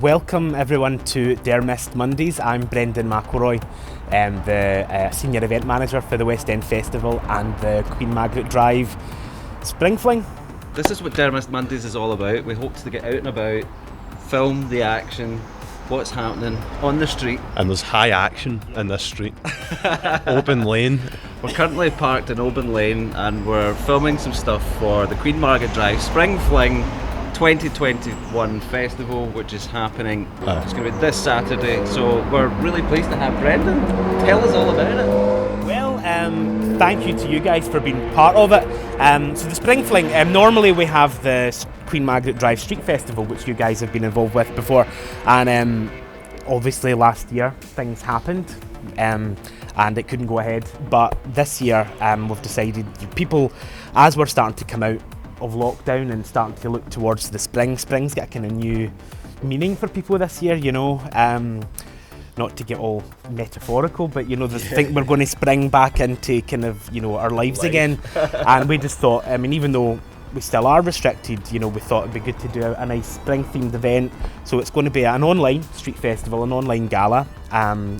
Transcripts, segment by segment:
Welcome everyone to Dermist Mondays. I'm Brendon McIlroy, the Senior Event Manager for the West End Festival and the Queen Margaret Drive Spring Fling. This is what Dermist Mondays is all about. We hope to get out and about, film the action, what's happening on the street. And there's high action in this street. Open Lane. We're currently parked in Open Lane and we're filming some stuff for the Queen Margaret Drive Spring Fling 2021 festival, which is happening. It's going to be this Saturday, so we're really pleased to have Brendon. Tell us all about it. Well, thank you to you guys for being part of it. So the Spring Fling, normally we have the Queen Margaret Drive Street Festival, which you guys have been involved with before, and obviously last year things happened and it couldn't go ahead, but this year we've decided, people, as we're starting to come out of lockdown and starting to look towards the spring's got a kind of new meaning for people this year, you know. Not to get all metaphorical, but you know, think we're going to spring back into kind of, you know, our lives again. And we just thought, I mean, even though we still are restricted, you know, we thought it'd be good to do a nice spring themed event. So it's going to be an online street festival, an online gala,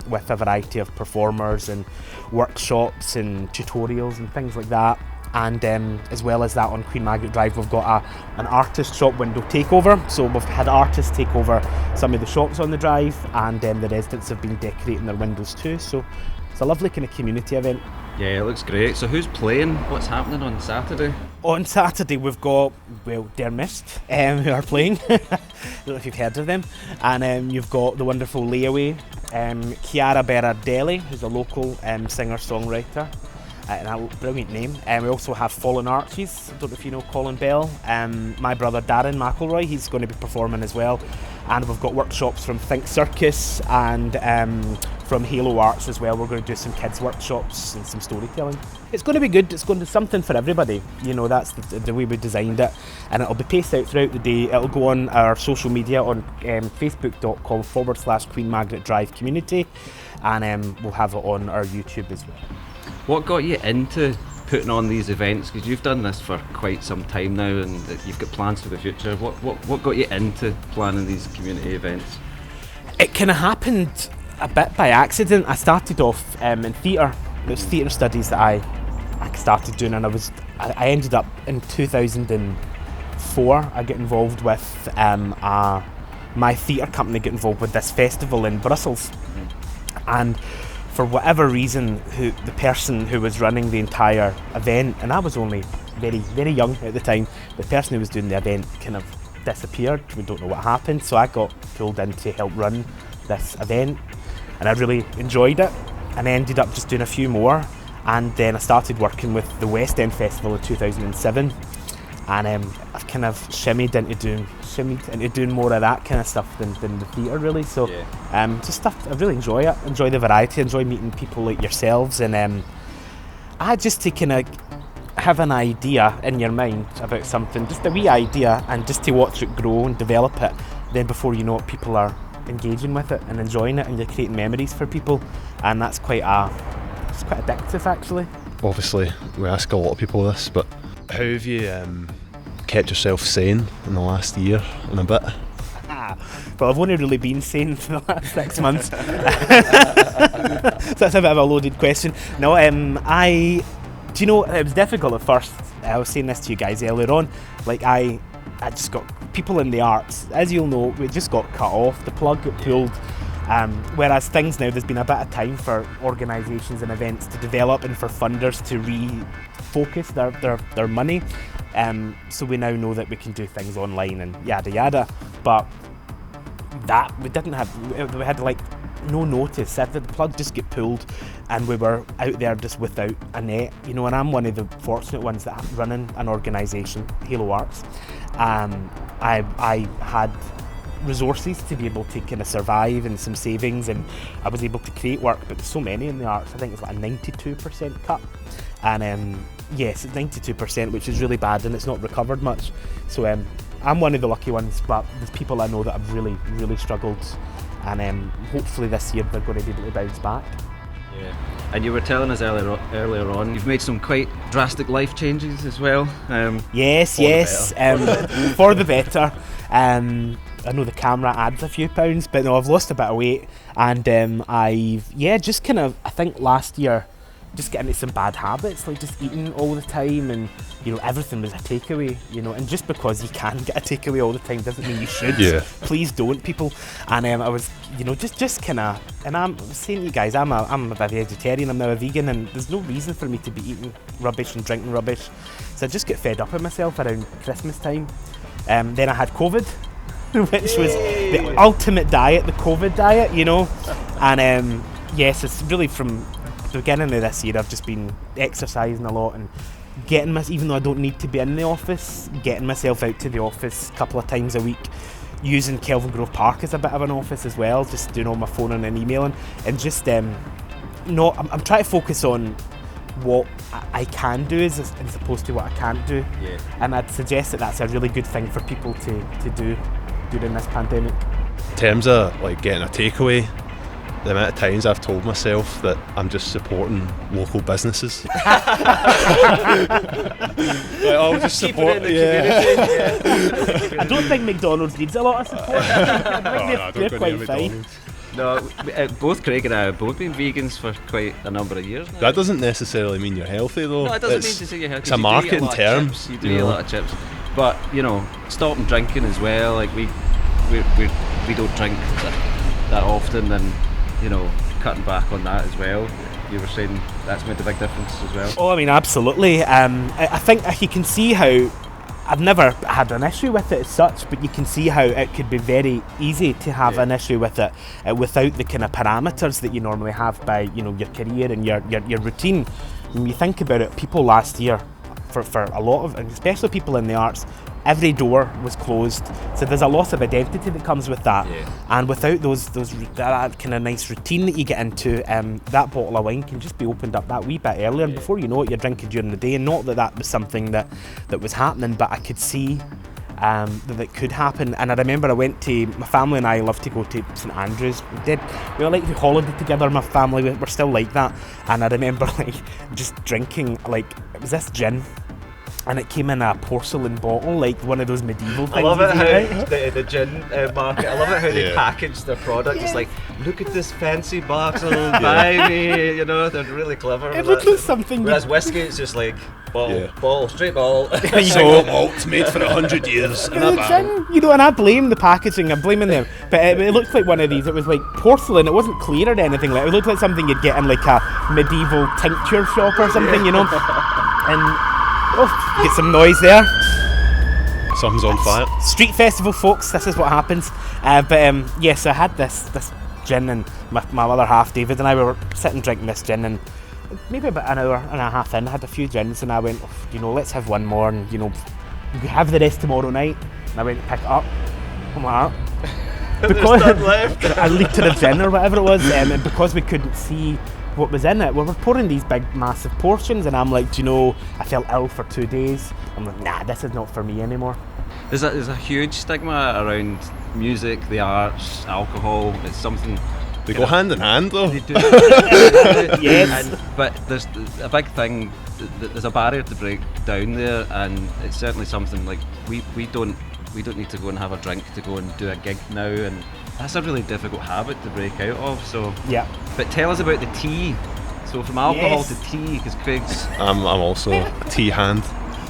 with a variety of performers and workshops and tutorials and things like that. And as well as that, on Queen Margaret Drive we've got an artist shop window takeover, so we've had artists take over some of the shops on the drive, and the residents have been decorating their windows too, so it's a lovely kind of community event. Yeah, it looks great. So who's playing? What's happening on Saturday? On Saturday we've got, well, Dermist, who are playing. I don't know if you've heard of them. And you've got the wonderful Layaway, Chiara Berardelli, who's a local singer-songwriter. And a brilliant name. We also have Fallen Arches. I don't know if you know Colin Bell. My brother Darren McIlroy, he's going to be performing as well. And we've got workshops from Think Circus and from Halo Arts as well. We're going to do some kids workshops and some storytelling. It's going to be good. It's going to be something for everybody. You know, that's the way we designed it. And it'll be paced out throughout the day. It'll go on our social media on facebook.com/Queen Margaret Drive Community. And we'll have it on our YouTube as well. What got you into putting on these events? Because you've done this for quite some time now and you've got plans for the future. What got you into planning these community events? It kind of happened a bit by accident. I started off in theatre. It was theatre studies that I started doing, and I ended up in 2004. I got involved with my theatre company got involved with this festival in Brussels, and for whatever reason, the person who was running the entire event, and I was only very, very young at the time, the person who was doing the event kind of disappeared. We don't know what happened, so I got pulled in to help run this event, and I really enjoyed it, and I ended up just doing a few more, and then I started working with the West End Festival in 2007, and I've kind of shimmied into doing more of that kind of stuff than the theatre, really. So just stuff I really enjoy the variety, enjoy meeting people like yourselves, and I just to kind of have an idea in your mind about something, just a wee idea, and just to watch it grow and develop it, then before you know it, people are engaging with it and enjoying it, and you're creating memories for people, and it's quite addictive, actually. Obviously we ask a lot of people this, but how have you kept yourself sane in the last year and a bit? Well, I've only really been sane for the last 6 months. So that's a bit of a loaded question. No, do you know, it was difficult at first. I was saying this to you guys earlier on. Like, I just got people in the arts, as you'll know, we just got cut off. The plug got pulled. Whereas things now, there's been a bit of time for organisations and events to develop and for funders to refocus their money. So we now know that we can do things online and yada yada. But that we had like no notice. The plug just get pulled, and we were out there just without a net. You know, and I'm one of the fortunate ones that running an organisation, Halo Arts. I had resources to be able to kind of survive and some savings, and I was able to create work, but there's so many in the arts. I think it's like a 92% cut, and yes, it's 92%, which is really bad, and it's not recovered much. So I'm one of the lucky ones, but there's people I know that have really, really struggled, and hopefully this year they're going to be able to bounce back. Yeah. And you were telling us earlier on, you've made some quite drastic life changes as well. Yes, for the better. I know the camera adds a few pounds, but no, I've lost a bit of weight, and I've just kind of, I think last year, just getting into some bad habits, like just eating all the time, and everything was a takeaway, and just because you can get a takeaway all the time doesn't mean you should. Please don't, people. And I was just kind of, and I'm saying to you guys, I'm a vegetarian, I'm now a vegan, and there's no reason for me to be eating rubbish and drinking rubbish, so I just get fed up with myself around Christmas time. Then I had COVID, which was the ultimate diet, the COVID diet, and yes, it's really from the beginning of this year I've just been exercising a lot and getting even though I don't need to be in the office, getting myself out to the office a couple of times a week, using Kelvin Grove Park as a bit of an office as well, just doing all my phoning and emailing, and just I'm trying to focus on what I can do as opposed to what I can't do, and I'd suggest that that's a really good thing for people to do during this pandemic. In terms of like getting a takeaway, the amount of times I've told myself that I'm just supporting local businesses. I'll just support it in the community. I don't think McDonald's needs a lot of support. I think they're quite fine. No, both Craig and I have both been vegans for quite a number of years now. That doesn't necessily mean you're healthy though. No, it doesn't mean to say you're healthy. It's a marketing term. You do eat a lot of chips. But, stopping drinking as well, like we don't drink that often, and cutting back on that as well. You were saying that's made a big difference as well. Oh, I mean, absolutely. I think you can see how I've never had an issue with it as such, but you can see how it could be very easy to have an issue with it without the kind of parameters that you normally have by your career and your routine. When you think about it, people last year, for a lot of, and especially people in the arts, every door was closed, so there's a loss of identity that comes with that, and without that kind of nice routine that you get into, that bottle of wine can just be opened up that wee bit earlier, and before you know it, you're drinking during the day. And not that was something that was happening, but I could see that could happen. And I remember I went to, my family and I love to go to St Andrews. We like to holiday together, my family, we're still like that. And I remember just drinking, it was this gin, and it came in a porcelain bottle, like one of those medieval things. I love it how the gin market, I love it how they package their product. It's like, look at this fancy bottle, buy me, they're really clever. It looks like something. Whereas whiskey, it's just like, bottle, straight bottle. Single malt made for 100 years in a barrel. And I blame the packaging, I'm blaming them. But it looked like one of these, it was like porcelain, it wasn't clear or anything. It looked like something you'd get in like a medieval tincture shop or something, And get some noise there. Something's on fire. Street festival, folks. This is what happens. Yes, I had this gin, and my other half, David, and I were sitting drinking this gin, and maybe about an hour and a half in, I had a few gins, and I went, let's have one more, and we have the rest tomorrow night. And I went to pick it up. I'm like, because a litre of gin or whatever it was, and because we couldn't see what was in it, we were pouring these big massive portions, and I'm like, I felt ill for 2 days. I'm like, nah, this is not for me anymore. There's a huge stigma around music, the arts, alcohol. It's something they go hand in hand though. They do. Yes. But there's a big thing, there's a barrier to break down there, and it's certainly something like we don't need to go and have a drink to go and do a gig now, and that's a really difficult habit to break out of. So but tell us about the tea. So from alcohol to tea, because Craig's I'm also a tea hand.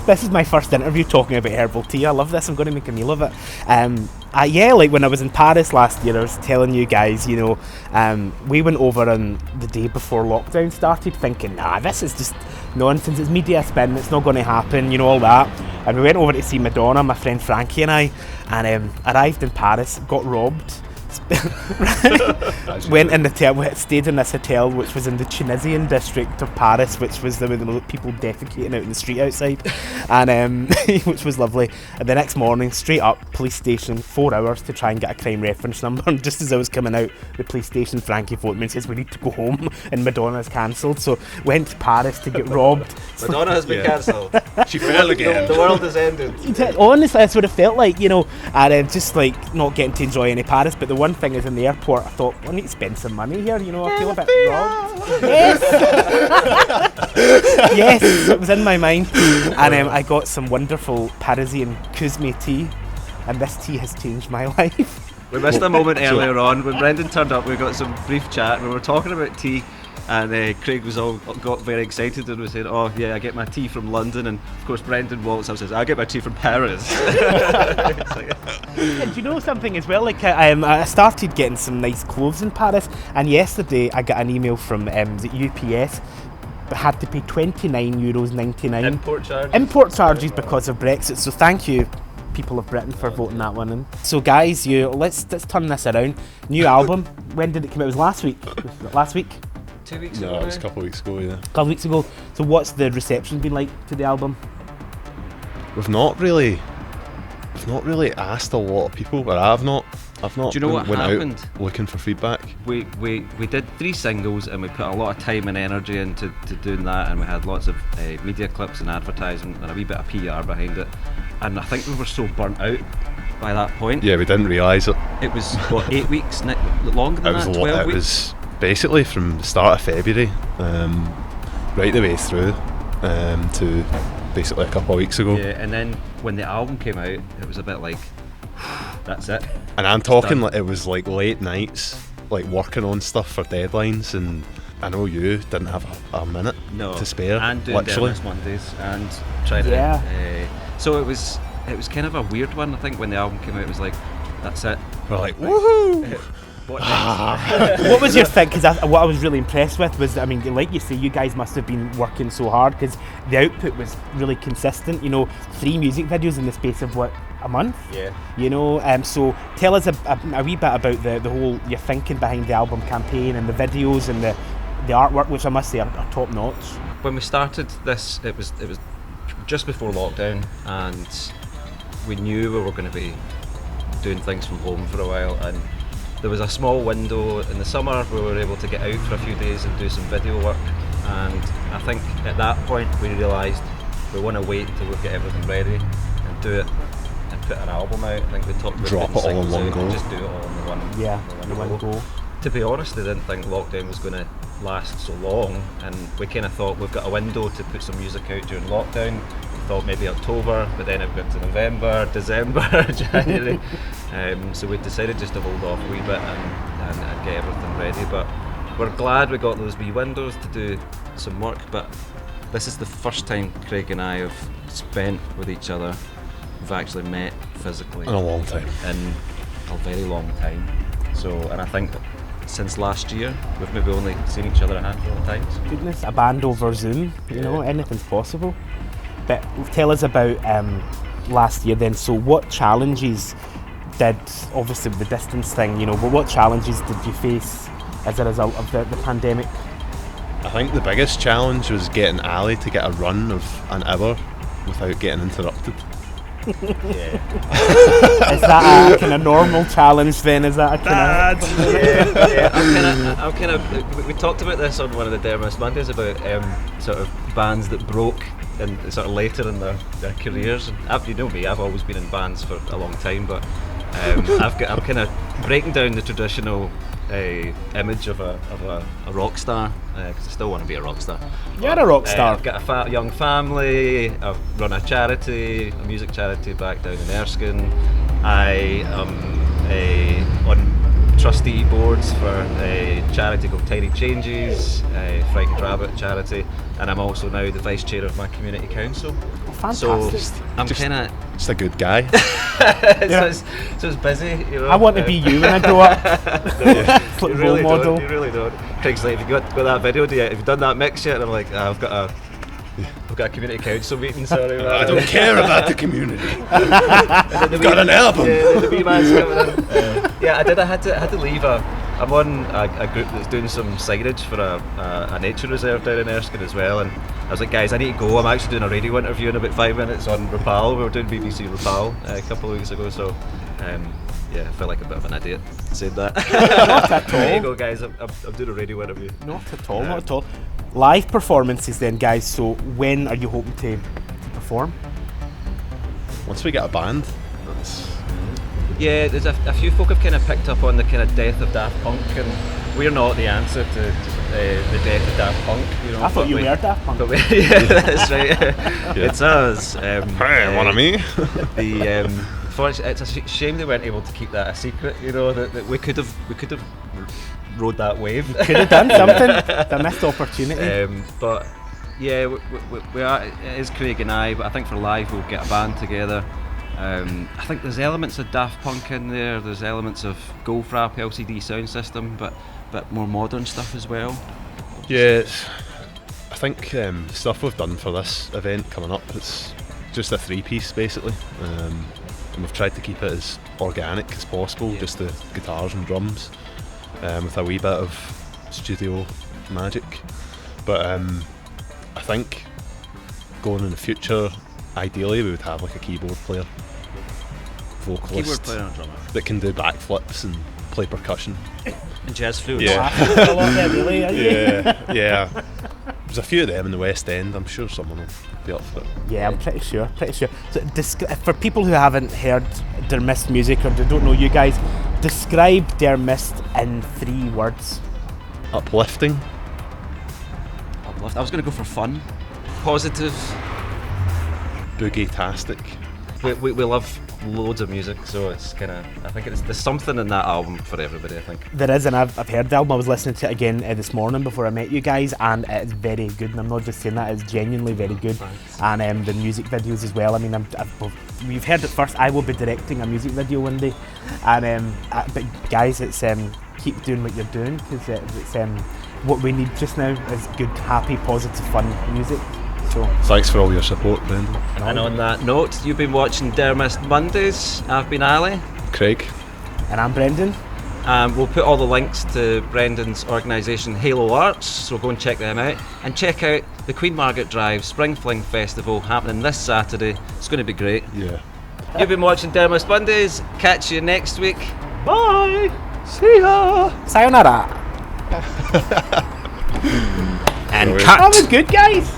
This is my first interview talking about herbal tea. I love this. I'm going to make a meal of it. When I was in Paris last year, I was telling you guys, we went over on the day before lockdown started thinking, this is just nonsense, it's media spin, it's not going to happen, all that. And we went over to see Madonna, my friend Frankie and I, and arrived in Paris, got robbed. Went in stayed in this hotel which was in the Tunisian district of Paris, which was the people defecating out in the street outside, and which was lovely. And the next morning, straight up, police station, 4 hours to try and get a crime reference number. And just as I was coming out the police station, Frankie phoned me and says we need to go home, and Madonna's cancelled. So went to Paris to get robbed. Madonna has been cancelled. She fell again. The world has ended. Honestly, that's what it felt like, and just like not getting to enjoy any Paris. But the one thing is, in the airport, I thought, I need to spend some money here, I feel a bit robbed. Yes, it was in my mind. And I got some wonderful Parisian Cosme tea, and this tea has changed my life. We missed a moment earlier on when Brendon turned up. We got some brief chat. We were talking about tea, and Craig got very excited and was saying, "Oh yeah, I get my tea from London." And of course, Brendon walks up and says, "I get my tea from Paris." Yeah, do you know something as well? Like I started getting some nice clothes in Paris, and yesterday I got an email from the UPS. But had to pay €29.99 import charges because of Brexit. So thank you, people of Britain, for voting that one in. So guys, let's turn this around. New album. When did it come out? It was last week. Was it last week? 2 weeks ago. No, it was a couple of weeks ago, yeah. A couple of weeks ago. So what's the reception been like to the album? We've not really asked a lot of people, but I've not. Do you know what went happened? Out looking for feedback. We did 3 singles, and we put a lot of time and energy into doing that, and we had lots of media clips and advertising and a wee bit of PR behind it. And I think we were so burnt out by that point. Yeah, we didn't realise it. It was what, 8 weeks, longer than that, 12 weeks. It was basically from the start of February, right the way through to basically a couple of weeks ago. Yeah, and then when the album came out, it was a bit like, that's it. And I'm talking like it was like late nights, like working on stuff for deadlines, and I know you didn't have a minute to spare. And doing literally. Deadlifts Mondays and trying to. So it was kind of a weird one. I think when the album came out, it was like, that's it. We're like, woohoo! What next? What was your thing? Because what I was really impressed with was, I mean, like you say, you guys must have been working so hard because the output was really consistent. 3 music videos in the space of a month. Yeah. So tell us a wee bit about the whole your thinking behind the album campaign and the videos and the artwork, which I must say are top notch. When we started this, it was just before lockdown, and we knew we were going to be doing things from home for a while, and there was a small window in the summer where we were able to get out for a few days and do some video work, and I think at that point we realised we want to wait until we've got everything ready and do it and put an album out. I think we talked about drop it all in one go. Just do it all in the one go. To be honest, I didn't think lockdown was going to last so long, and we kind of thought we've got a window to put some music out during lockdown. We thought maybe October, but then it got to November, December, January. So we decided just to hold off a wee bit and get everything ready. But we're glad we got those wee windows to do some work. But this is the first time Craig and I have spent with each other. We've actually met physically in a long time. In a very long time. So, and I think since last year we've maybe only seen each other a handful of times. Goodness, a band over Zoom, anything's possible. But tell us about last year then. So what challenges did, obviously with the distance thing, but what challenges did you face as a result of the pandemic? I think the biggest challenge was getting Ali to get a run of an hour without getting interrupted. Is that a kind of normal challenge then? Is that a kind of... We talked about this on one of the Dermis Mondays about sort of bands that broke and sort of later in their careers. And you know me, I've always been in bands for a long time, but I'm kind of breaking down the traditional image of a rock star, because I still want to be a rock star. You're a rock star. I've got a young family. I've run a music charity back down in Erskine. I am on trustee boards for a charity called Tiny Changes, a Frightened Rabbit charity, and I'm also now the vice chair of my community council. Fantastic. So I'm kind of just a good guy. so it's busy. I want to be you when I grow up. You really model. Don't. You really don't. Craig's like, have you got that video yet? Have you done that mix yet? And I'm like, I've got a community council meeting. Sorry, man. I don't care about the community. I've got an album. Yeah, the wee man's coming in. I did. I had to leave. I'm on a group that's doing some signage for a nature reserve down in Erskine as well, and I was like, guys, I need to go. I'm actually doing a radio interview in about 5 minutes on Rapal. We were doing BBC Rapal a couple of weeks ago, so I felt like a bit of an idiot saying that. Not at all. There you go, guys. I'm doing a radio interview. Not at all. Not at all. Live performances then, guys. So when are you hoping to perform? Once we get a band. Yeah, there's a few folk have kind of picked up on the kind of death of Daft Punk, and we're not the answer to the death of Daft Punk. I thought you were Daft Punk. Yeah, that's right. It's us. Hey, one of me. Unfortunately, it's a shame they weren't able to keep that a secret. You know that we could have rode that wave. Could have done something. The missed opportunity. But yeah, we are. It is Craig and I. But I think for live we'll get a band together. I think there's elements of Daft Punk in there. There's elements of Goldfrapp LCD sound system, but more modern stuff as well. Yeah, I think the stuff we've done for this event coming up, it's just a 3-piece basically, and we've tried to keep it as organic as possible, just the guitars and drums, with a wee bit of studio magic. But I think going in the future, ideally we would have like a keyboard player, vocalist, Keyboard player and a drummer that can do backflips and play percussion. and jazz flute. Yeah. A lot there, really, are you? Yeah. There's a few of them in the West End. I'm sure someone will be up for it. Yeah, I'm pretty sure. So, for people who haven't heard Der Mist music or they don't know you guys, describe Der Mist in 3 words. Uplifting. Uplift. I was going to go for fun, positive. Boogie-tastic. We love loads of music, so it's kind of. I think there's something in that album for everybody. I think There is, and I've heard the album. I was listening to it again this morning before I met you guys, and it's very good. And I'm not just saying that; it's genuinely very good. Thanks. And the music videos as well. I mean, we've heard it first. I will be directing a music video one day, and but guys, it's keep doing what you're doing because it's what we need just now is good, happy, positive, fun music. So Thanks for all your support, Brendon. And on that note, you've been watching Der Mist Mondays. I've been Ali. Craig. and I'm Brendon. We'll put all the links to Brendon's organisation Halo Arts, so go and check them out. And check out the Queen Margaret Drive Spring Fling Festival happening this Saturday. It's going to be great. Yeah. You've been watching Der Mist Mondays. Catch you next week. Bye! See ya! Sayonara! And That was good, guys!